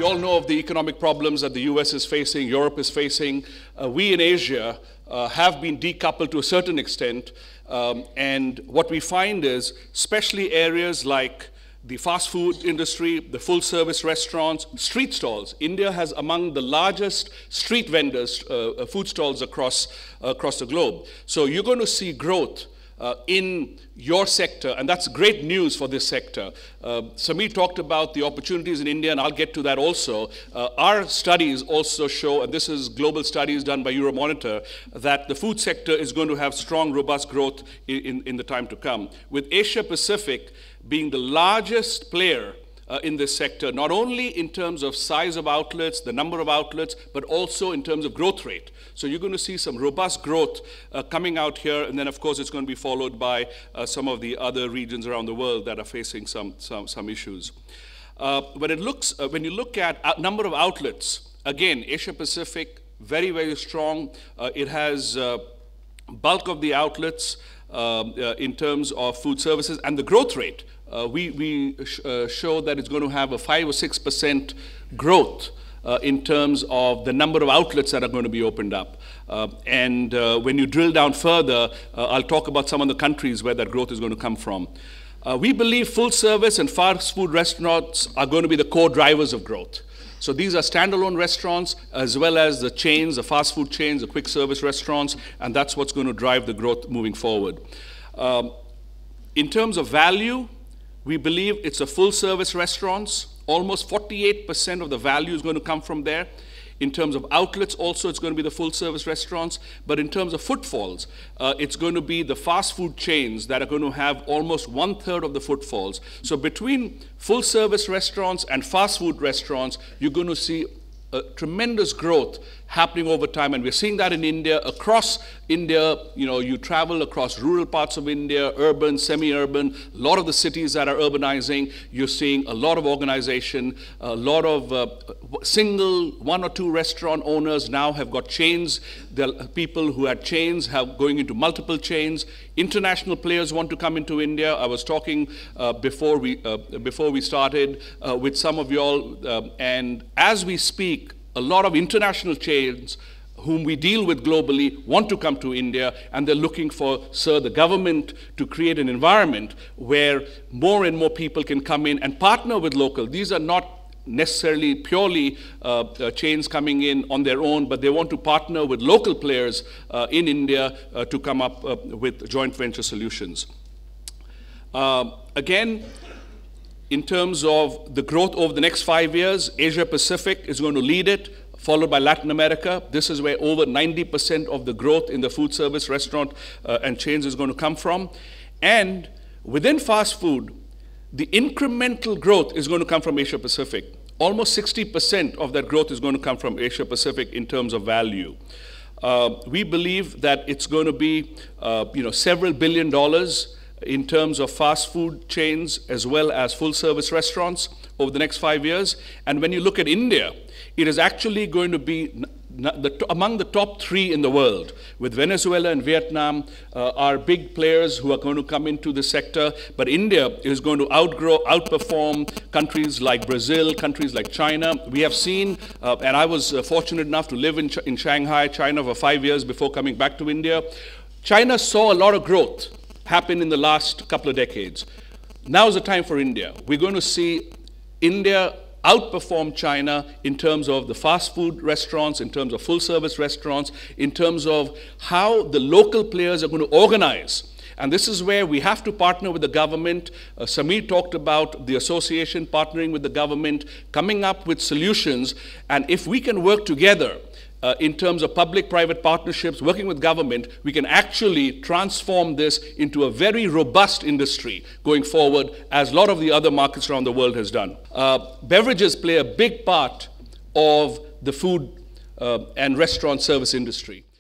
all know of the economic problems that the US is facing, Europe is facing. We in Asia have been decoupled to a certain extent. And what we find is, especially areas like the fast food industry, the full service restaurants, street stalls. India has among the largest street vendors, food stalls across the globe. So you're going to see growth in your sector, and that's great news for this sector. Samir talked about the opportunities in India, and I'll get to that also. Our studies also show, and this is global studies done by Euromonitor, that the food sector is going to have strong, robust growth in the time to come. With Asia Pacific being the largest player in this sector, not only in terms of size of outlets, the number of outlets, but also in terms of growth rate. So you're going to see some robust growth coming out here, and then of course it's going to be followed by some of the other regions around the world that are facing some issues. When you look at number of outlets, again, Asia Pacific, very, very strong. It has bulk of the outlets in terms of food services, and the growth rate. We show that it's going to have a 5 or 6% growth in terms of the number of outlets that are going to be opened up. And when you drill down further, I'll talk about some of the countries where that growth is going to come from. We believe full service and fast food restaurants are going to be the core drivers of growth. So these are standalone restaurants as well as the chains, the fast food chains, the quick service restaurants, and that's what's going to drive the growth moving forward. In terms of value, we believe it's a full service restaurants. Almost 48% of the value is going to come from there. In terms of outlets also, it's going to be the full service restaurants. But in terms of footfalls, it's going to be the fast food chains that are going to have almost 1/3 of the footfalls. So between full service restaurants and fast food restaurants, you're going to see tremendous growth happening over time, and we're seeing that in India. Across India, you travel across rural parts of India, urban, semi-urban, a lot of the cities that are urbanizing, you're seeing a lot of organization, a lot of single 1 or 2 restaurant owners now have got chains. There are people who had chains going into multiple chains. International players want to come into India. I was talking before we started with some of you all, and as we speak, a lot of international chains whom we deal with globally want to come to India, and they're looking for, the government to create an environment where more and more people can come in and partner with local. These are not necessarily purely chains coming in on their own, but they want to partner with local players in India to come up with joint venture solutions. Again, in terms of the growth over the next 5 years, Asia Pacific is going to lead it, followed by Latin America. This is where over 90% of the growth in the food service, restaurant, and chains is going to come from. And within fast food, the incremental growth is going to come from Asia Pacific. Almost 60% of that growth is going to come from Asia Pacific in terms of value. We believe that it's going to be several $1 billion in terms of fast food chains as well as full service restaurants over the next 5 years. And when you look at India, it is actually going to be among the top 3 in the world, with Venezuela and Vietnam are big players who are going to come into the sector. But India is going to outperform countries like Brazil, countries like China. We have seen, and I was fortunate enough to live in Shanghai, China for 5 years before coming back to India. China saw a lot of growth happen in the last couple of decades. Now is the time for India. We're going to see India outperform China in terms of the fast food restaurants, in terms of full service restaurants, in terms of how the local players are going to organize. And this is where we have to partner with the government. Samir talked about the association partnering with the government, coming up with solutions. And if we can work together in terms of public-private partnerships, working with government, we can actually transform this into a very robust industry going forward, as a lot of the other markets around the world has done. Beverages play a big part of the food and restaurant service industry.